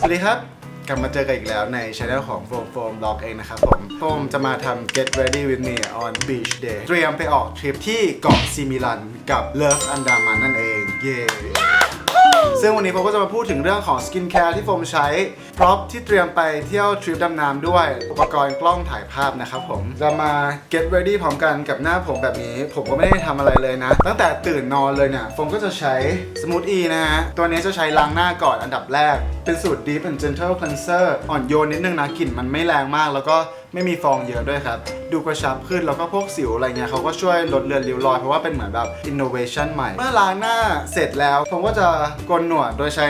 สวัสดีครับกลับมาเจอกันอีกแล้วในช anel ของ Foam Vlog เองนะครับโฟมจะมาทำ Get Ready with me on Beach Day เตรียมไปออกทริปที่เกาะซิมิลันกับ Love Andaman นั่นเองเย้ซึ่งวันนี้ผมก็จะมาพูดถึงเรื่องของสกินแคร์ที่โฟมใช้พร็อพที่เตรียมไปเที่ยวทริปดำน้ำด้วยอุปกรณ์กล้องถ่ายภาพนะครับผมจะมา get ready พร้อมกันกับหน้าผมแบบนี้ผมก็ไม่ได้ทำอะไรเลยนะตั้งแต่ตื่นนอนเลยเนี่ยโฟมก็จะใช้ Smooth E นะฮะตัวนี้จะใช้ล้างหน้าก่อนอันดับแรกเป็นสูตร Deep and Gentle Cleanser อ่อนโยนนิดนึงนะกลิ่นมันไม่แรงมากแล้วก็ไม่มีฟองเยอะด้วยครับดูกระชับขึ้นแล้วก็พวกสิวอะไรเงี้ยเขาก็ช่วยลดเลือนริ้วรอยเพราะว่าเป็นเหมือนแบบ innovation ใหม่เมื่อล้างหน้าเสร็จแล้วผมก็จะโกนหนวดโดยใช้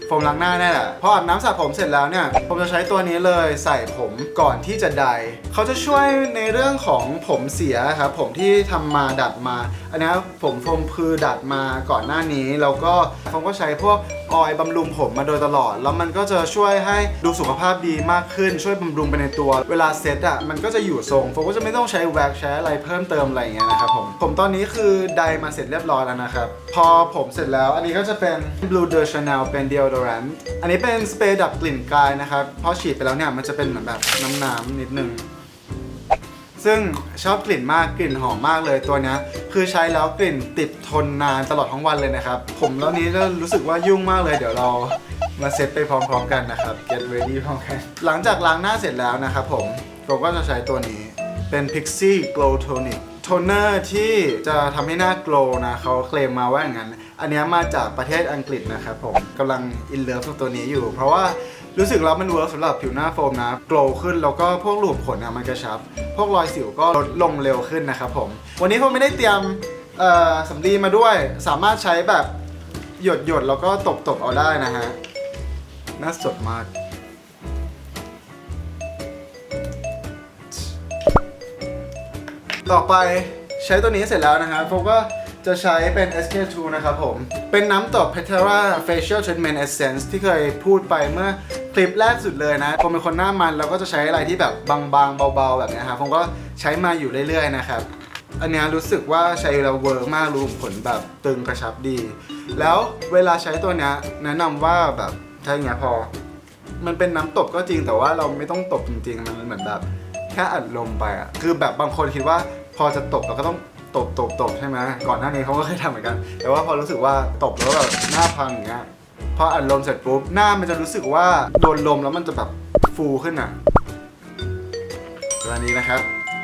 โฟมล้างหน้านี่แหละพออาบน้ำสระผมเสร็จแล้วเนี่ยผมจะใช้ตัวนี้เลยใส่ผมก่อนที่จะไดร์เขาจะช่วยในเรื่องของผมเสียครับผมที่ทำมาดัดมาอันนี้ผมโฟมคือดัดมาก่อนหน้านี้แล้วก็ผมก็ใช้พวกออยล์บำรุงผมมาโดยตลอดแล้วมันก็จะช่วยให้ดูสุขภาพดีมากขึ้นช่วยบำรุงไปในตัวเวลาเซ็ตอ่ะมันก็จะอยู่ทรงผมก็จะไม่ต้องใช้แว็กใช้อะไรเพิ่มเติมอะไรอย่างเงี้ยนะครับผมตอนนี้คือไดร์มาเสร็จเรียบร้อยแล้วนะครับพอผมเสร็จแล้วอันนี้ก็จะเป็น Blue de Chanel เป็น deodorant อันนี้เป็นสเปรย์ดับกลิ่นกายนะครับพอฉีดไปแล้วเนี่ยมันจะเป็นเหมือนแบบน้ำนิดนึงซึ่งชอบกลิ่นมากกลิ่นหอมมากเลยตัวนี้คือใช้แล้วกลิ่นติดทนนานตลอดทั้งวันเลยนะครับผมแล้วนี้ก็รู้สึกว่ายุ่งมากเลยเดี๋ยวเรามาเซตไปพร้อมๆกันนะครับ get ready พร้อมกันหลังจากล้างหน้าเสร็จแล้วนะครับผมก็จะใช้ตัวนี้เป็น Pixi Glow Tonic โทนเนอร์ที่จะทำให้หน้า glow นะเขาเคลมมาว่าอย่างนั้นอันนี้มาจากประเทศอังกฤษนะครับผมกำลัง in love กับตัวนี้อยู่เพราะว่ารู้สึกแล้วมันเวิร์กสำหรับผิวหน้าโฟมนะโกลว์ขึ้นแล้วก็พวกหลูมขนมันกระชับพวกรอยสิวก็ลดลงเร็วขึ้นนะครับผมวันนี้ผมไม่ได้เตรียมสำลีมาด้วยสามารถใช้แบบหยดแล้วก็ตบเอาได้นะฮะน่าสดมากต่อไปใช้ตัวนี้เสร็จแล้วนะครับผมก็จะใช้เป็น SK2 นะครับผมเป็นน้ำตบ Petera Facial Treatment Essence ที่เคยพูดไปเมื่อคลิปแรกสุดเลยนะผมเป็นคนหน้ามันแล้วก็จะใช้อะไรที่แบบบางๆเบาๆแบบนี้ครับผมก็ใช้มาอยู่เรื่อยๆนะครับอันนี้รู้สึกว่าใช้แล้วเวิร์กมากรูมผลแบบตึงกระชับดีแล้วเวลาใช้ตัวนี้แนะนำว่าแบบใช้อย่างเงี้ยพอมันเป็นน้ำตบก็จริงแต่ว่าเราไม่ต้องตบจริงๆมันเหมือนแบบแค่อัดลมไปอ่ะคือแบบบางคนคิดว่าพอจะตบเราก็ต้องตบใช่ไหมก่อนหน้านี้เขาก็เคยทำเหมือนกันแต่ว่าพอรู้สึกว่าตบแล้วแบบหน้าพังอย่างเงี้ยพออัดลมเสร็จปุ๊บหน้ามันจะรู้สึกว่าโดนลมแล้วมันจะแบบฟูขึ้นอ่ะตัวนี้นะครับ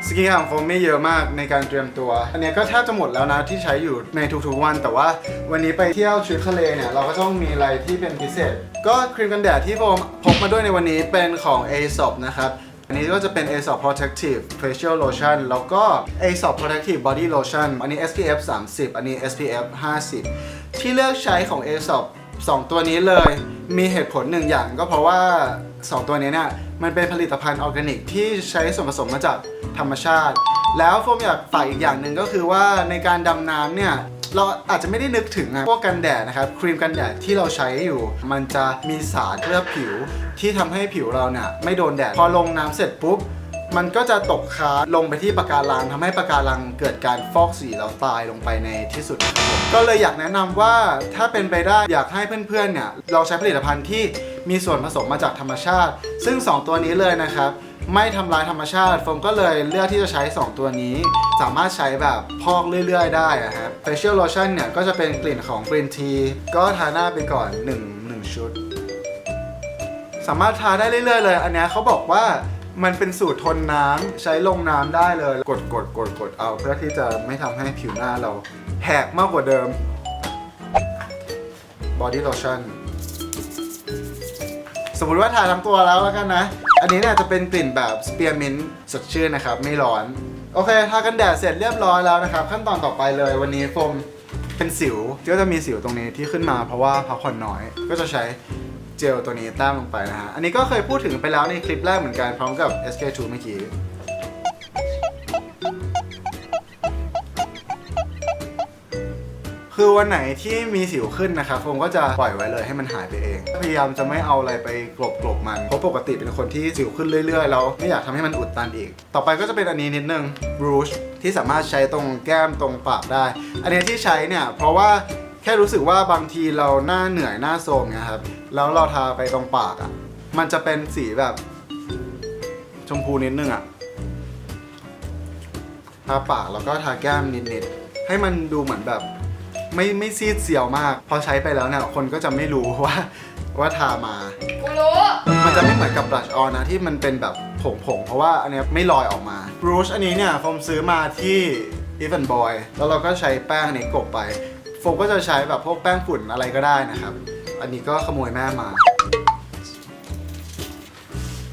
สกินแคร์ของโฟมไม่เยอะมากในการเตรียมตัวอันนี้ก็แทบจะหมดแล้วนะที่ใช้อยู่ในทุกๆวันแต่ว่าวันนี้ไปเที่ยวทริปทะเลเนี่ยเราก็ต้องมีอะไรที่เป็นพิเศษก็ครีมกันแดดที่โฟมพกมาด้วยในวันนี้เป็นของ Aesop นะครับอันนี้ก็จะเป็น Aesop Protective Facial Lotion แล้วก็ Aesop Protective Body Lotion อันนี้ SPF 30 อันนี้ SPF 50 ที่เลือกใช้ของ Aesop 2 ตัวนี้เลยมีเหตุผลหนึ่งอย่างก็เพราะว่า 2 ตัวนี้เนี่ยมันเป็นผลิตภัณฑ์ออร์แกนิกที่ใช้ส่วนผสมมาจากธรรมชาติแล้วโฟมอยากฝากอีกอย่างหนึ่งก็คือว่าในการดำน้ำเนี่ยเราอาจจะไม่ได้นึกถึงพวกกันแดดนะครับครีมกันแดดที่เราใช้อยู่มันจะมีสารเคลือบผิวที่ทำให้ผิวเราเนี่ยไม่โดนแดดพอลงน้ำเสร็จปุ๊บมันก็จะตกค้างลงไปที่ปะการังทำให้ปะการังเกิดการฟอกสีแล้วตายลงไปในที่สุดนะครับก็เลยอยากแนะนำว่าถ้าเป็นไปได้อยากให้เพื่อนๆเนี่ยเราใช้ผลิตภัณฑ์ที่มีส่วนผสมมาจากธรรมชาติซึ่ง2ตัวนี้เลยนะครับไม่ทำลายธรรมชาติโฟมก็เลยเลือกที่จะใช้2ตัวนี้สามารถใช้แบบพอกเรื่อยๆได้ครับ Facial Lotion เนี่ยก็จะเป็นกลิ่นของ Green Tea ก็ทาหน้าไปก่อน1ชุดสามารถทาได้เรื่อยๆเลยอันนี้เขาบอกว่ามันเป็นสูตรทนน้ำใช้ลงน้ำได้เลยกดเอาเพื่อที่จะไม่ทำให้ผิวหน้าเราแหกมากกว่าเดิม Body Lotion สมมุติว่าทาทั้งตัวแล้วกันนะอันนี้เนี่ยจะเป็นกลิ่นแบบสเปียร์มินต์สดชื่นนะครับไม่ร้อนโอเคทากันแดดเสร็จเรียบร้อยแล้วนะครับขั้นตอนต่อไปเลยวันนี้โฟมเป็นสิวก็จะมีสิวตรงนี้ที่ขึ้นมาเพราะว่าพักผ่อนน้อยก็จะใช้เจลตัวนี้แต้มลงไปนะฮะอันนี้ก็เคยพูดถึงไปแล้วในคลิปแรกเหมือนกันพร้อมกับ SK2 เมื่อกี้คือวันไหนที่มีสิวขึ้นนะครับผมก็จะปล่อยไว้เลยให้มันหายไปเองพยายามจะไม่เอาอะไรไปกลบมันเพราะปกติเป็นคนที่สิวขึ้นเรื่อยๆแล้วไม่อยากทำให้มันอุดตันอีกต่อไปก็จะเป็นอันนี้นิดนึง Rouge ที่สามารถใช้ตรงแก้มตรงปากได้อันนี้ที่ใช้เนี่ยเพราะว่าแ ค่รู้สึกว่าบางทีเราหน้าเหนื่อยหน้าโทรมเนี่ยครับแล้วเราทาไปตรงปากอ่ะมันจะเป็นสีแบบชมพูนิดนึงอ่ะทาปากแล้วก็ทาแก้มนิดๆให้มันดูเหมือนแบบไม่ซีดเซียวมากพอใช้ไปแล้วเนี่ยคนก็จะไม่รู้ว่าทามากูรู้มันจะไม่เหมือนกับบลัชออนนะที่มันเป็นแบบผงเพราะว่าอันนี้ไม่ลอยออกมาบรูชอันนี้เนี่ยผมซื้อมาที่ Even Boy แล้วเราก็ใช้แป้งนี้กบไปโฟมก็จะใช้แบบพวกแป้งฝุ่นอะไรก็ได้นะครับอันนี้ก็ขโมยแม่มา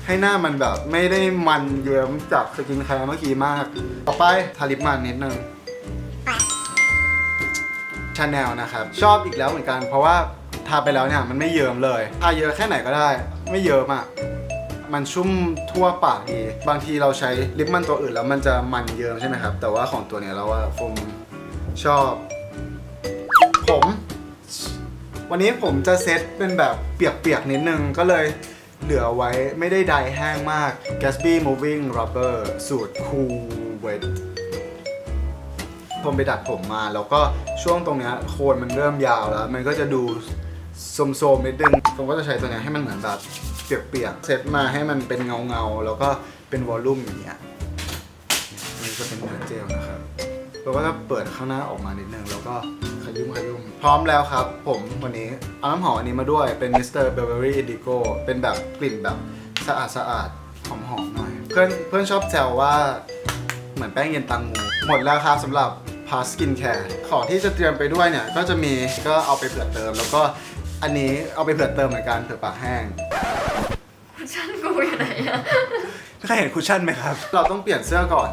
ให้หน้ามันแบบไม่ได้มันเยิ้มจากสกินแคร์เมื่อกี้มากต่อไปทาลิปมันนิดนึงชาแนลนะครับชอบอีกแล้วเหมือนกันเพราะว่าทาไปแล้วเนี่ยมันไม่เยิ้มเลยทาเยอะแค่ไหนก็ได้ไม่เยิ้มอ่ะมันชุ่มทั่วปากดีบางทีเราใช้ลิปมันตัวอื่นแล้วมันจะมันเยิ้มใช่ไหมครับแต่ว่าของตัวเนี้ยเราว่าผมชอบวันนี้ผมจะเซตเป็นแบบเปียกๆนิดนึงก็เลยเหลือไว้ไม่ได้ไดร์แห้งมาก Gatsby Moving Rubber สูตร Cool Wet ผมไปดัดผมมาแล้วก็ช่วงตรงเนี้ยโคนมันเริ่มยาวแล้วมันก็จะดูโสมๆนิดนึงผมก็จะใช้ตัวเนี้ยให้มันเหมือนแบบเปียกๆเซตมาให้มันเป็นเงาๆแล้วก็เป็นวอลลุ่มอย่างเงี้ยนี่จะเป็นเนื้อเจลนะครับเราก็จะเปิดข้างหน้าออกมานิดนึงแล้วก็ขยุ่มพร้อมแล้วครับผมวันนี้เอาน้ำหอมอันนี้มาด้วยเป็น Mr. Burberry Indigo เป็นแบบกลิ่นแบบสะอาดหอมๆหน่อยเพื่อนชอบแซวว่าเหมือนแป้งเย็นตังงูหมดแล้วครับสำหรับ Past Skin Care ของที่จะเตรียมไปด้วยเนี่ยก็จะมีก็เอาไปเผื่อเติมแล้วก็อันนี้เอาไปเผื่อเติมเหมือนกันเผื่อปากแห้งคุชชั่นกูอยู่ไหนอะเคยเห็นคุชชั่นไหมครับเราต้องเปลี่ยนเสื้อก่อน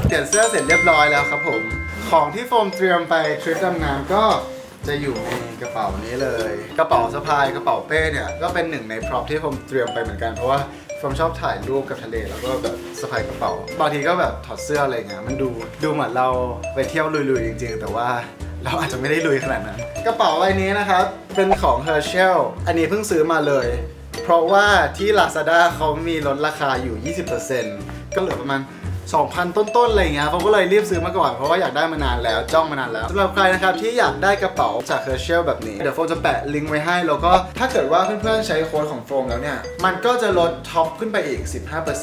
เปลี่ยนเสื้อเสร็จเรียบร้อยแล้วครับผมของที่โฟมเตรียมไปทริปดำน้ำก็จะอยู่ในกระเป๋านี้เลยกระเป๋าสะพายกระเป๋าเป้เนี่ยก็เป็นหนึ่งในพร็อพที่โฟมเตรียมไปเหมือนกันเพราะว่าโฟมชอบถ่ายรูปกับทะเลแล้วก็แบบสะพายกระเป๋าบางทีก็แบบถอดเสื้ออะไรเงี้ยมันดูเหมือนเราไปเที่ยวลุยๆจริงๆแต่ว่าเราอาจจะไม่ได้ลุยขนาดนั้นกระเป๋าใบนี้นะครับเป็นของ Herschel อันนี้เพิ่งซื้อมาเลยเพราะว่าที่ Lazada เขามีลดราคาอยู่ 20% ก็เหลือประมาณ 2,000 ต้นๆอะไรเงี้ยผมก็เลยรีบซื้อมาก่อนเพราะว่าอยากได้มานานแล้วจ้องมานานแล้วสำหรับใครนะครับที่อยากได้กระเป๋าจาก Herschel แบบนี้เดี๋ยวโฟมจะแปะลิงก์ไว้ให้แล้วก็ถ้าเกิดว่าเพื่อนๆใช้โค้ดของโฟมแล้วเนี่ยมันก็จะลดท็อปขึ้นไปอีก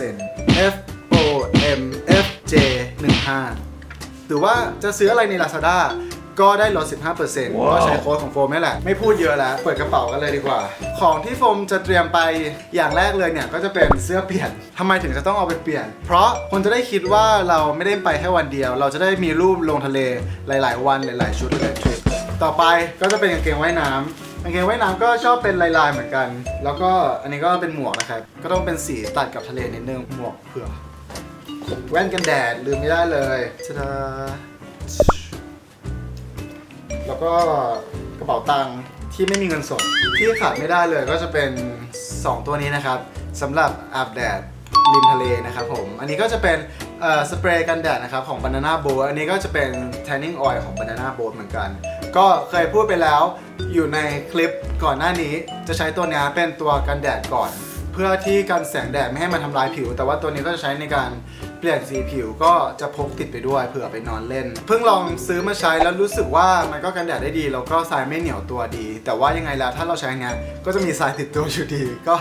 15% FOMFJ 15หรือว่าจะซื้ออะไรใน Lazadaก็ได้ลด 15% ก็ใช้โค้ดของโฟมนี่แหละไม่พูดเยอะแล้วเปิดกระเป๋ากันเลยดีกว่าของที่โฟมจะเตรียมไปอย่างแรกเลยเนี่ยก็จะเป็นเสื้อเปลี่ยนทำไมถึงจะต้องเอาไปเปลี่ยนเพราะคนจะได้คิดว่าเราไม่ได้ไปแค่วันเดียวเราจะได้มีรูปลงทะเลหลายๆวันหลายๆชุดหลายๆทริปต่อไปก็จะเป็นกางเกงว่ายน้ำกางเกงว่ายน้ำก็ชอบเป็นลายๆเหมือนกันแล้วก็อันนี้ก็เป็นหมวกนะครับก็ต้องเป็นสีตัดกับทะเลนิดนึงหมวกเผื่อแว่นกันแดดลืมไม่ได้เลยชะดาแล้วก็กระเป๋าตังค์ที่ไม่มีเงินสดที่ขาดไม่ได้เลยก็จะเป็น2ตัวนี้นะครับสำหรับอาบแดดริมทะเลนะครับผมอันนี้ก็จะเป็นสเปรย์กันแดดนะครับของ Banana Boat อันนี้ก็จะเป็น tanning oil ของ Banana Boat เหมือนกันก็เคยพูดไปแล้วอยู่ในคลิปก่อนหน้านี้จะใช้ตัวนี้เป็นตัวกันแดดก่อนเพื่อที่กันแสงแดดไม่ให้มันทำลายผิวแต่ว่าตัวนี้ก็จะใช้ในการเปลี่ยนสีผิวก็จะพกติดไปด้วยเผื่อไปนอนเล่นเพิ่งลองซื้อมาใช้แล้วรู้สึกว่ามันก็กันแดดได้ดีแล้วก็ทรายไม่เหนียวตัวดีแต่ว่ายังไงแล้วถ้าเราใช้งานก็จะมีทรายติดตัวอยู่ดีก็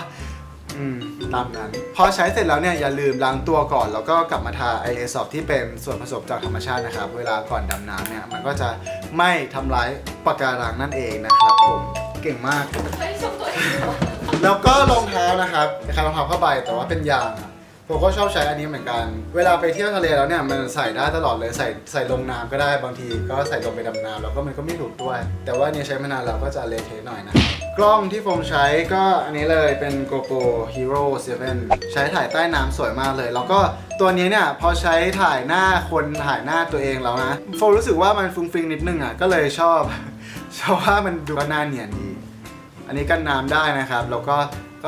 ตามนั้นพอใช้เสร็จแล้วเนี่ยอย่าลืมล้างตัวก่อนแล้วก็กลับมาทาไอเอซอฟที่เป็นส่วนผสมจากธรรมชาตินะครับเวลาก่อนดำน้ำเนี่ยมันก็จะไม่ทำร้ายปะการังนั่นเองนะครับผมเก่งมากแล้วก็รองเท้านะครับเป็นรองเท้าผ้าใบแต่ว่าเป็นยางผมก็ชอบใช้อันนี้เหมือนกันเวลาไปเที่ยวทะเลแล้วเนี่ยมันใส่ได้ตลอดเลยใส่ลงน้ำก็ได้บางทีก็ใส่ลงไปดำน้ำแล้วก็มันก็ไม่หลุดด้วยแต่ว่าเนี่ยใช้มานานแล้วก็จะเละเทะหน่อยนะกล้องที่ผมใช้ก็อันนี้เลยเป็น GoPro Hero 7 ใช้ถ่ายใต้น้ำสวยมากเลยแล้วก็ตัวนี้เนี่ยพอใช้ถ่ายหน้าคนถ่ายหน้าตัวเองแล้วนะผมรู้สึกว่ามันฟุ้งฟิ้งนิดนึงอ่ะก็เลยชอบว่ามันดูหน้าเนียนดีอันนี้กันน้ำได้นะครับแล้วก็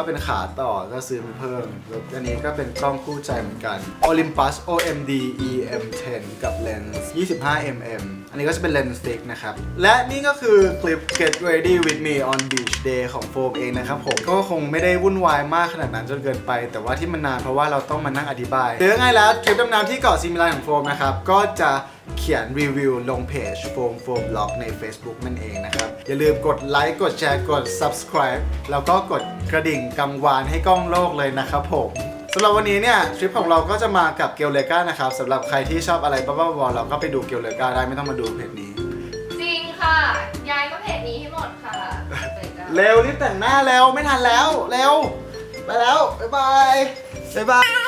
เป็นขาต่อก็ซื้อมาเพิ่มแล้วอันนี้ก็เป็นกล้องคู่ใจเหมือนกัน Olympus OMD EM10 กับเลนส์ 25mm อันนี้ก็จะเป็นเลนส์ฟิกนะครับและนี่ก็คือคลิป Get Ready with me on Beach Day ของโฟมเองนะครับผมก็คงไม่ได้วุ่นวายมากขนาดนั้นจนเกินไปแต่ว่าที่มันนานเพราะว่าเราต้องมานั่งอธิบายหรือไงแล้วทริปดำน้ำที่เกาะซิมิลันของโฟมนะครับก็จะ เขียนรีวิวลงเพจโฟมบล็อกใน Facebook นั่นเองนะครับ อย่าลืมกดไลค์กดแชร์กด Subscribe แล้วก็กดกระดิ่งกังวานให้กล้องโลกเลยนะครับผมสำหรับวันนี้เนี่ยทริปของเราก็จะมากับเกลเลกานะครับสำหรับใครที่ชอบอะไรบ้าๆบอๆเราก็ไปดูเกลเลกาได้ไม่ต้องมาดูเพจนี้ จริงค่ะย้ายมาเพจนี้ให้หมดค่ะ เร็วรีบแต่งหน้าแล้วไม่ทันแล้วเร็วไปแล้วบ๊ายบาย